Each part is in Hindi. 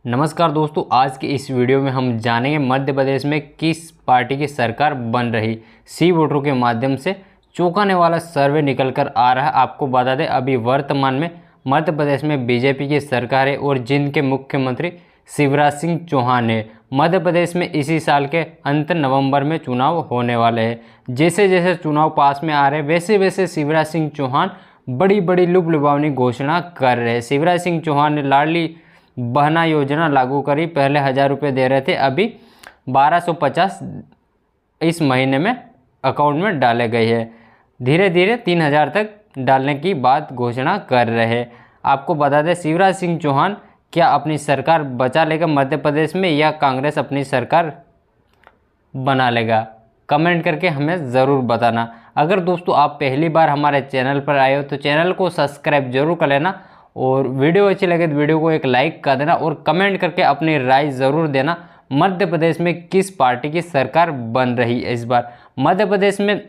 नमस्कार दोस्तों, आज के इस वीडियो में हम जानेंगे मध्य प्रदेश में किस पार्टी की सरकार बन रही। सी वोटरों के माध्यम से चौंकाने वाला सर्वे निकल कर आ रहा है। आपको बता दें, अभी वर्तमान में मध्य प्रदेश में बीजेपी की सरकार है और जिनके मुख्यमंत्री शिवराज सिंह चौहान है। मध्य प्रदेश में इसी साल के अंत नवंबर में चुनाव होने वाले हैं। जैसे जैसे चुनाव पास में आ रहे हैं वैसे वैसे शिवराज सिंह चौहान बड़ी बड़ी लुभावनी घोषणा कर रहे हैं। शिवराज सिंह चौहान ने लाडली बहना योजना लागू करी। पहले 1000 रुपये दे रहे थे, अभी 1250 इस महीने में अकाउंट में डाले गए हैं। धीरे धीरे 3000 तक डालने की बात घोषणा कर रहे हैं। आपको बता दें, शिवराज सिंह चौहान क्या अपनी सरकार बचा लेगा मध्य प्रदेश में या कांग्रेस अपनी सरकार बना लेगा? कमेंट करके हमें ज़रूर बताना। अगर दोस्तों आप पहली बार हमारे चैनल पर आए हो तो चैनल को सब्सक्राइब जरूर कर लेना और वीडियो अच्छी लगे तो वीडियो को एक लाइक कर देना और कमेंट करके अपनी राय ज़रूर देना। मध्य प्रदेश में किस पार्टी की सरकार बन रही है इस बार? मध्य प्रदेश में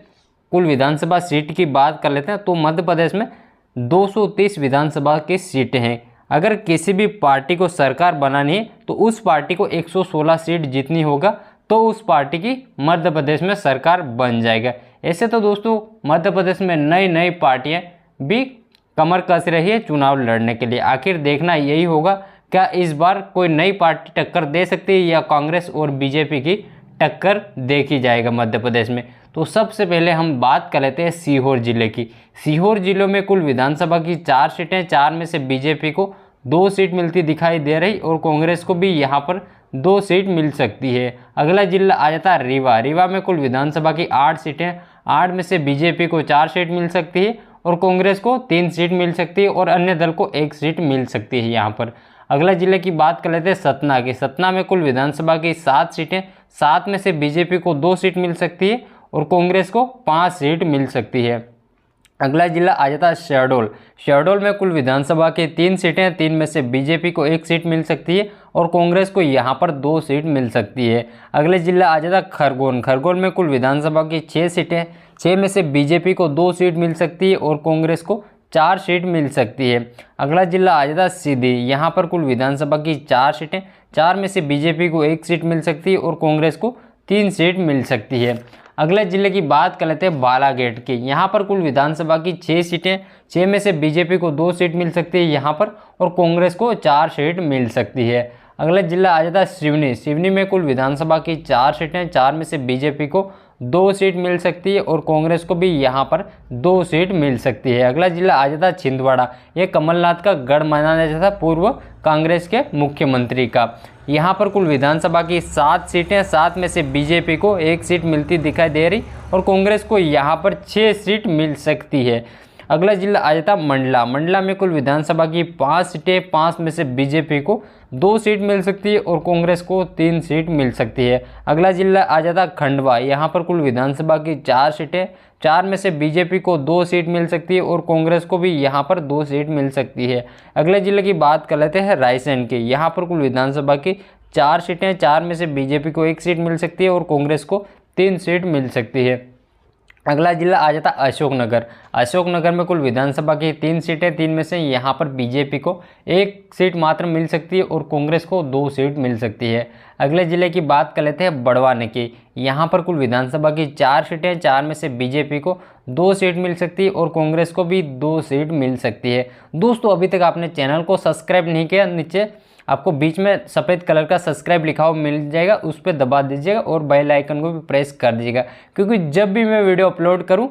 कुल विधानसभा सीट की बात कर लेते हैं तो मध्य प्रदेश में 230 विधानसभा की सीटें हैं। अगर किसी भी पार्टी को सरकार बनानी है तो उस पार्टी को 116 सीट जीतनी होगा तो उस पार्टी की मध्य प्रदेश में सरकार बन जाएगा। ऐसे तो दोस्तों मध्य प्रदेश में नई नई पार्टियाँ भी कमर कस रही है चुनाव लड़ने के लिए। आखिर देखना यही होगा, क्या इस बार कोई नई पार्टी टक्कर दे सकती है या कांग्रेस और बीजेपी की टक्कर देखी जाएगा मध्य प्रदेश में। तो सबसे पहले हम बात कर लेते हैं सीहोर जिले की। सीहोर जिले में कुल विधानसभा की 4 सीटें, 4 में से बीजेपी को 2 सीट मिलती दिखाई दे रही और कांग्रेस को भी यहाँ पर 2 सीट मिल सकती है। अगला जिला आ जाता है रीवा। रीवा में कुल विधानसभा की 8 सीटें, 8 में से बीजेपी को 4 सीट मिल सकती है और कांग्रेस को 3 सीट मिल सकती है और अन्य दल को 1 सीट मिल सकती है यहाँ पर। अगला जिले की बात कर लेते हैं सतना की। सतना में कुल विधानसभा की 7 सीटें, 7 में से बीजेपी को 2 सीट मिल सकती है और कांग्रेस को 5 सीट मिल सकती है। अगला जिला आ जाता है शहडोल। शहडोल में कुल विधानसभा की 3 सीटें, 3 में से बीजेपी को 1 सीट मिल सकती है और कांग्रेस को यहाँ पर 2 सीट मिल सकती है। अगले जिला आ जाता है खरगोन। खरगोन में कुल विधानसभा की 6 सीटें, 6 में से बीजेपी को 2 सीट मिल सकती है और कांग्रेस को 4 सीट मिल सकती है। अगला जिला आ जाता है सीधी। यहाँ पर कुल विधानसभा की 4 सीटें, 4 में से बीजेपी को 1 सीट मिल सकती है और कांग्रेस को 3 सीट मिल सकती है। अगले जिले की बात कर लेते हैं बालाघाट की। यहाँ पर कुल विधानसभा की 6 सीटें, 6 में से बीजेपी को 2 सीट मिल सकती है यहाँ पर और कांग्रेस को 4 सीट मिल सकती है। अगला जिला आ जाता है सिवनी। सिवनी में कुल विधानसभा की 4 सीटें, 4 में से बीजेपी को 2 सीट मिल सकती है और कांग्रेस को भी यहाँ पर 2 सीट मिल सकती है। अगला जिला आ जाता है छिंदवाड़ा। ये कमलनाथ का गढ़ माना जाता था पूर्व कांग्रेस के मुख्यमंत्री का। यहाँ पर कुल विधानसभा की 7 सीटें, 7 में से बीजेपी को 1 सीट मिलती दिखाई दे रही और कांग्रेस को यहाँ पर 6 सीट मिल सकती है। अगला जिला आ जाता मंडला। मंडला में कुल विधानसभा की 5 सीटें, 5 में से बीजेपी को 2 सीट मिल सकती है और कांग्रेस को 3 सीट मिल सकती है। अगला जिला आ जाता खंडवा। यहाँ पर कुल विधानसभा की 4 सीटें, 4 में से बीजेपी को 2 सीट मिल सकती है और कांग्रेस को भी यहाँ पर 2 सीट मिल सकती है। अगले जिले की बात कर लेते हैं रायसेन की। यहाँ पर कुल विधानसभा की 4 सीटें, 4 में से बीजेपी को 1 सीट मिल सकती है और कांग्रेस को 3 सीट मिल सकती है। अगला जिला आ जाता अशोकनगर। अशोकनगर में कुल विधानसभा की 3 सीटें, 3 में से यहाँ पर बीजेपी को 1 सीट मात्र मिल सकती है और कांग्रेस को 2 सीट मिल सकती है। अगले जिले की बात कर लेते हैं बड़वानी की। यहाँ पर कुल विधानसभा की 4 सीटें, 4 में से बीजेपी को 2 सीट मिल सकती है और कांग्रेस को भी 2 सीट मिल सकती है। दोस्तों अभी तक आपने चैनल को सब्सक्राइब नहीं किया, नीचे आपको बीच में सफ़ेद कलर का सब्सक्राइब लिखा हुआ मिल जाएगा, उस पर दबा दीजिएगा और बेल आइकन को भी प्रेस कर दीजिएगा, क्योंकि जब भी मैं वीडियो अपलोड करूं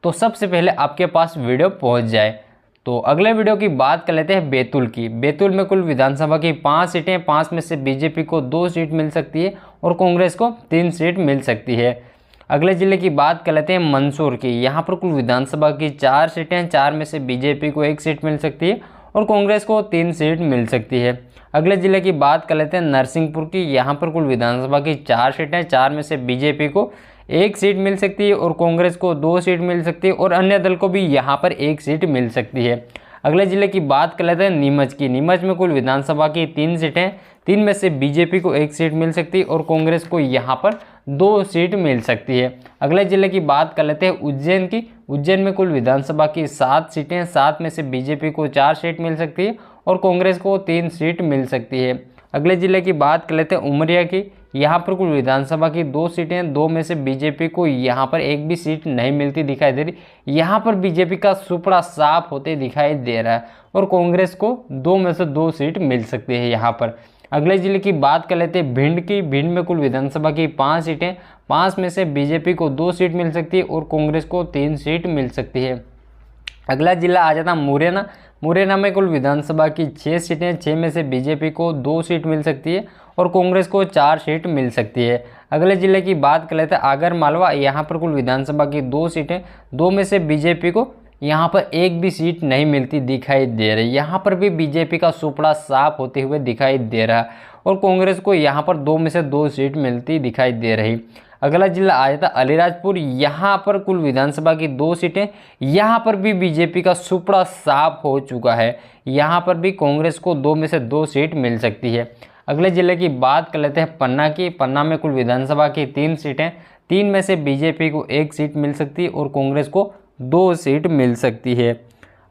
तो सबसे पहले आपके पास वीडियो पहुंच जाए। तो अगले वीडियो की बात कर लेते हैं बैतूल की। बैतूल में कुल विधानसभा की 5 सीटें, 5 में से बीजेपी को 2 सीट मिल सकती है और कांग्रेस को 3 सीट मिल सकती है। अगले जिले की बात कर लेते हैं मंदसौर की। यहाँ पर कुल विधानसभा की 4 सीटें, 4 में से बीजेपी को 1 सीट मिल सकती है और कांग्रेस को 3 सीट मिल सकती है। अगले जिले की बात कर लेते हैं नरसिंहपुर की। यहाँ पर कुल विधानसभा की 4 सीटें, 4 में से बीजेपी को 1 सीट मिल सकती है और कांग्रेस को 2 सीट मिल सकती है और अन्य दल को भी यहाँ पर 1 सीट मिल सकती है। अगले जिले की बात कर लेते हैं नीमच की। नीमच में कुल विधानसभा की 3 सीटें, 3 में से बीजेपी को 1 सीट मिल सकती है और कांग्रेस को यहाँ पर 2 सीट मिल सकती है। अगले जिले की बात कर लेते हैं उज्जैन की। उज्जैन में कुल विधानसभा की 7 सीटें, 7 में से बीजेपी को 4 सीट मिल सकती है और कांग्रेस को 3 सीट मिल सकती है। अगले जिले की बात कर लेते हैं उमरिया की। यहाँ पर कुल विधानसभा की 2 सीटें हैं, 2 में से बीजेपी को यहाँ पर एक भी सीट नहीं मिलती दिखाई दे रही। यहाँ पर बीजेपी का सुपड़ा साफ होते दिखाई दे रहा है और कांग्रेस को 2 में से 2 सीट मिल सकती है यहाँ पर। अगले जिले की बात कर लेते हैं भिंड की। भिंड में कुल विधानसभा की 5 सीटें, 5 में से बीजेपी को 2 सीट मिल सकती है और कांग्रेस को 3 सीट मिल सकती है। अगला जिला आ जाता मुरैना। मुरैना में कुल विधानसभा की 6 सीटें, 6 में से बीजेपी को 2 सीट मिल सकती है और कांग्रेस को 4 सीट मिल सकती है। अगले जिले की बात कर लेते हैं आगर मालवा। यहाँ पर कुल विधानसभा की 2 सीटें, 2 में से बीजेपी को यहाँ पर एक भी सीट नहीं मिलती दिखाई दे रही। यहाँ पर भी बीजेपी का सुपड़ा साफ होते हुए दिखाई दे रहा और कांग्रेस को यहाँ पर 2 में से 2 सीट मिलती दिखाई दे रही। अगला जिला आ जाता अलीराजपुर। यहाँ पर कुल विधानसभा की 2 सीटें, यहाँ पर भी बीजेपी का सुपड़ा साफ हो चुका है। यहाँ पर भी कांग्रेस को 2 में से 2 सीट मिल सकती है। अगले जिले की बात कर लेते हैं पन्ना की। पन्ना में कुल विधानसभा की 3 सीटें, 3 में से बीजेपी को 1 सीट मिल सकती है और कांग्रेस को 2 सीट मिल सकती है।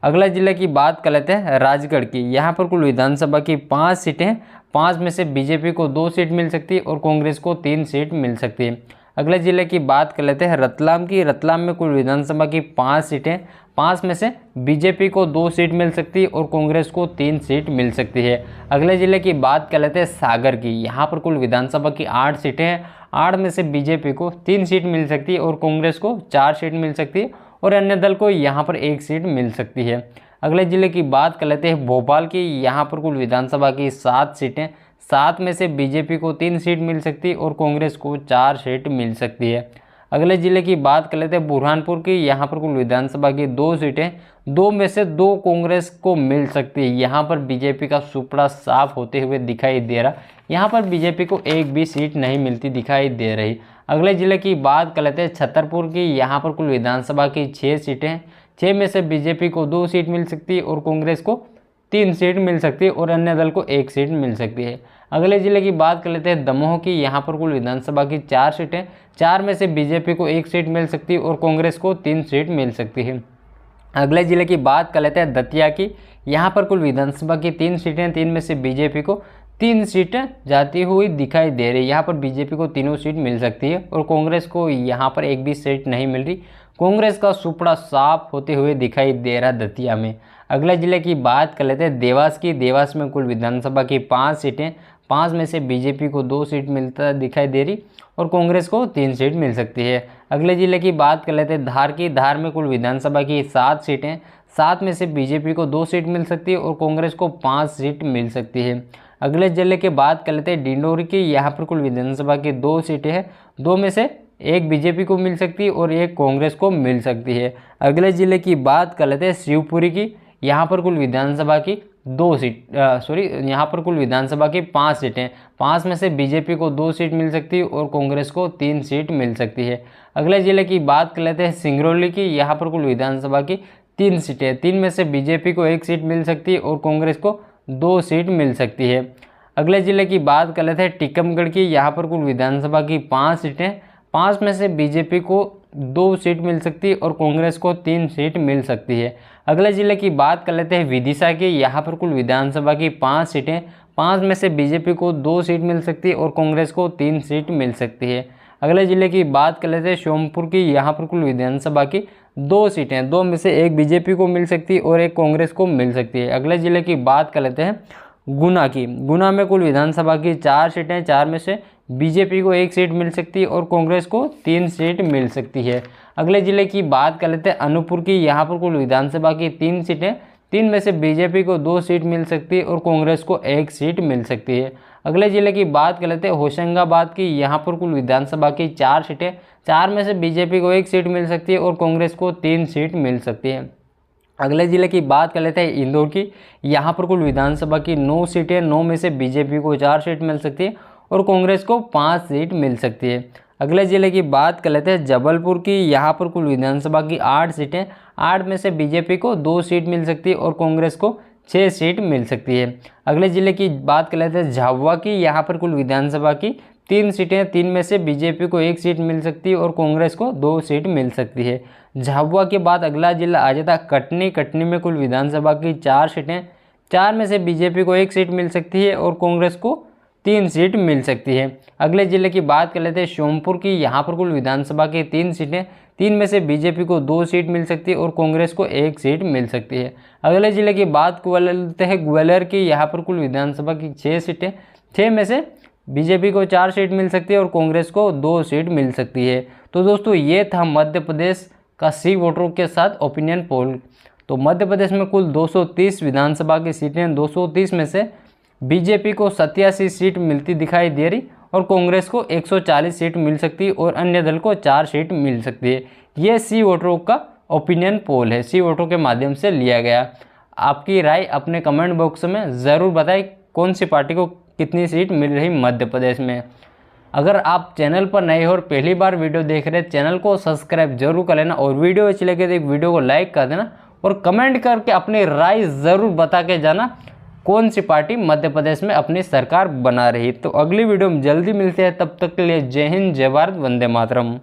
अगला जिले की बात कर लेते हैं राजगढ़ की। यहाँ पर कुल विधानसभा की 5 सीटें, 5 में से बीजेपी को 2 सीट मिल सकती है और कांग्रेस को 3 सीट मिल सकती है। अगले जिले की बात कर लेते हैं रतलाम की। रतलाम में कुल विधानसभा की 5 सीटें, 5 में से बीजेपी को 2 सीट मिल सकती है और कांग्रेस को 3 सीट मिल सकती है। अगले जिले की बात कर लेते हैं सागर की। यहाँ पर कुल विधानसभा की 8 सीटें हैं, 8 में से बीजेपी को 3 सीट मिल सकती है और कांग्रेस को 4 सीट मिल सकती है और अन्य दल को यहाँ पर 1 सीट मिल सकती है। अगले जिले की बात कर लेते हैं भोपाल की। यहाँ पर कुल विधानसभा की 7 सीटें, 7 में से बीजेपी को 3 सीट मिल सकती है और कांग्रेस को 4 सीट मिल सकती है। अगले जिले की बात कर लेते हैं बुरहानपुर की। यहाँ पर कुल विधानसभा की 2 सीटें, 2 में से 2 कांग्रेस को मिल सकती है। यहाँ पर बीजेपी का सुपड़ा साफ होते हुए दिखाई दे रहा। यहाँ पर बीजेपी को एक भी सीट नहीं मिलती दिखाई दे रही। अगले जिले की बात कर लेते हैं छतरपुर की। यहाँ पर कुल विधानसभा की 6 सीटें, 6 में से बीजेपी को 2 सीट मिल सकती है और कांग्रेस को 3 सीट मिल सकती है और अन्य दल को 1 सीट मिल सकती है। अगले जिले की बात कर लेते हैं दमोह की। यहाँ पर कुल विधानसभा की 4 सीटें, 4 में से बीजेपी को 1 सीट मिल सकती है और कांग्रेस को 3 सीट मिल सकती है। अगले जिले की बात कर लेते हैं दतिया की। यहाँ पर कुल विधानसभा की 3 सीटें, 3 में से बीजेपी को 3 सीटें जाती हुई दिखाई दे रही। यहाँ पर बीजेपी को तीनों सीट मिल सकती है और कांग्रेस को यहाँ पर एक भी सीट नहीं मिल रही। कांग्रेस का सुपड़ा साफ होते हुए दिखाई दे रहा दतिया में। अगले जिले की बात कर लेते हैं देवास की। देवास में कुल विधानसभा की 5 सीटें, 5 में से बीजेपी को 2 सीट मिलता दिखाई दे रही और कांग्रेस को 3 सीट मिल सकती है। अगले जिले की बात कर लेते हैं धार की। धार में कुल विधानसभा की 7 सीटें, 7 में से बीजेपी को 2 सीट मिल सकती है और कांग्रेस को 5 सीट मिल सकती है। अगले जिले की बात कर लेते हैं डिंडोरी की। यहाँ पर कुल विधानसभा की 2 सीटें हैं, 2 में से 1 बीजेपी को मिल सकती है और 1 कांग्रेस को मिल सकती है। अगले जिले की बात कर लेते हैं शिवपुरी की। यहाँ पर कुल विधानसभा की 5 सीटें, 5 में से बीजेपी को 2 सीट मिल सकती है और कांग्रेस को 3 सीट मिल सकती है। अगले जिले की बात कर लेते हैं सिंगरौली की। यहाँ पर कुल विधानसभा की 3 सीटें, 3 में से बीजेपी को 1 सीट मिल सकती है और कांग्रेस को 2 सीट मिल सकती है। अगले जिले की बात कर लेते हैं टीकमगढ़ की। यहाँ पर कुल विधानसभा की 5 सीटें, 5 में से बीजेपी को 2 सीट मिल सकती है और कांग्रेस को 3 सीट मिल सकती है। अगले जिले की बात कर लेते हैं विदिशा की। यहाँ पर कुल विधानसभा की 5 सीटें, 5 में से बीजेपी को 2 सीट मिल सकती है और कांग्रेस को 3 सीट मिल सकती है। अगले जिले की बात कर लेते हैं सोमपुर की। यहाँ पर कुल विधानसभा की 2 सीटें, 2 में से 1 बीजेपी को मिल सकती है और 1 कांग्रेस को मिल सकती है। अगले जिले की बात कर लेते हैं गुना की। गुना में कुल विधानसभा की 4 सीटें, 4 में से बीजेपी को 1 सीट मिल सकती है और कांग्रेस को 3 सीट मिल सकती है। अगले जिले की बात कर लेते हैं अनूपपुर की। यहाँ पर कुल विधानसभा की 3 सीटें, 3 में से बीजेपी को 2 सीट मिल सकती है और कांग्रेस को 1 सीट मिल सकती है। अगले जिले की बात कर लेते हैं होशंगाबाद की। यहाँ पर कुल विधानसभा की 4 सीटें, 4 में से बीजेपी को 1 सीट मिल सकती है और कांग्रेस को 3 सीट मिल सकती है। अगले जिले की बात कर लेते हैं इंदौर की। यहाँ पर कुल विधानसभा की 9 सीटें, 9 में से बीजेपी को 4 सीट मिल सकती है और कांग्रेस को 5 सीट मिल सकती है। अगले जिले की बात कर लेते हैं जबलपुर की। यहाँ पर कुल विधानसभा की 8 सीटें, 8 में से बीजेपी को 2 सीट मिल सकती है और कांग्रेस को 6 सीट मिल सकती है। अगले जिले की बात कर लेते हैं झाबुआ की। यहाँ पर कुल विधानसभा की 3 सीटें, 3 में से बीजेपी को 1 सीट मिल सकती है और कांग्रेस को 2 सीट मिल सकती है। झाबुआ के बाद अगला जिला आ जाता है कटनी। कटनी में कुल विधानसभा की 4 सीटें, 4 में से बीजेपी को 1 सीट मिल सकती है और कांग्रेस को 3 सीट मिल सकती है। अगले जिले की बात कर लेते हैं सोमपुर की। यहाँ पर कुल विधानसभा की 3 सीटें, 3 में से बीजेपी को 2 सीट मिल सकती है और कांग्रेस को 1 सीट मिल सकती है। अगले जिले की बात कर लेते हैं ग्वालियर की। यहाँ पर कुल विधानसभा की 6 सीटें, 6 में से बीजेपी को 4 सीट मिल सकती है और कांग्रेस को 2 सीट मिल सकती है। तो दोस्तों ये था मध्य प्रदेश का सी वोटरों के साथ ओपिनियन पोल। तो मध्य प्रदेश में कुल 230 विधानसभा की सीटें, 230 में से बीजेपी को 87 सीट मिलती दिखाई दे रही और कांग्रेस को 140 सीट मिल सकती है और अन्य दल को 4 सीट मिल सकती है। ये सी वोटरों का ओपिनियन पोल है, सी वोटरों के माध्यम से लिया गया। आपकी राय अपने कमेंट बॉक्स में ज़रूर बताएं कौन सी पार्टी को कितनी सीट मिल रही मध्य प्रदेश में। अगर आप चैनल पर नए हो और पहली बार वीडियो देख रहे हैं, चैनल को सब्सक्राइब जरूर कर लेना और वीडियो अच्छी लगे तो एक वीडियो को लाइक कर देना और कमेंट करके अपनी राय ज़रूर बता के जाना कौन सी पार्टी मध्य प्रदेश में अपनी सरकार बना रही। तो अगली वीडियो में जल्दी मिलते हैं, तब तक के लिए जय हिंद, जय भारत, वंदे मातरम।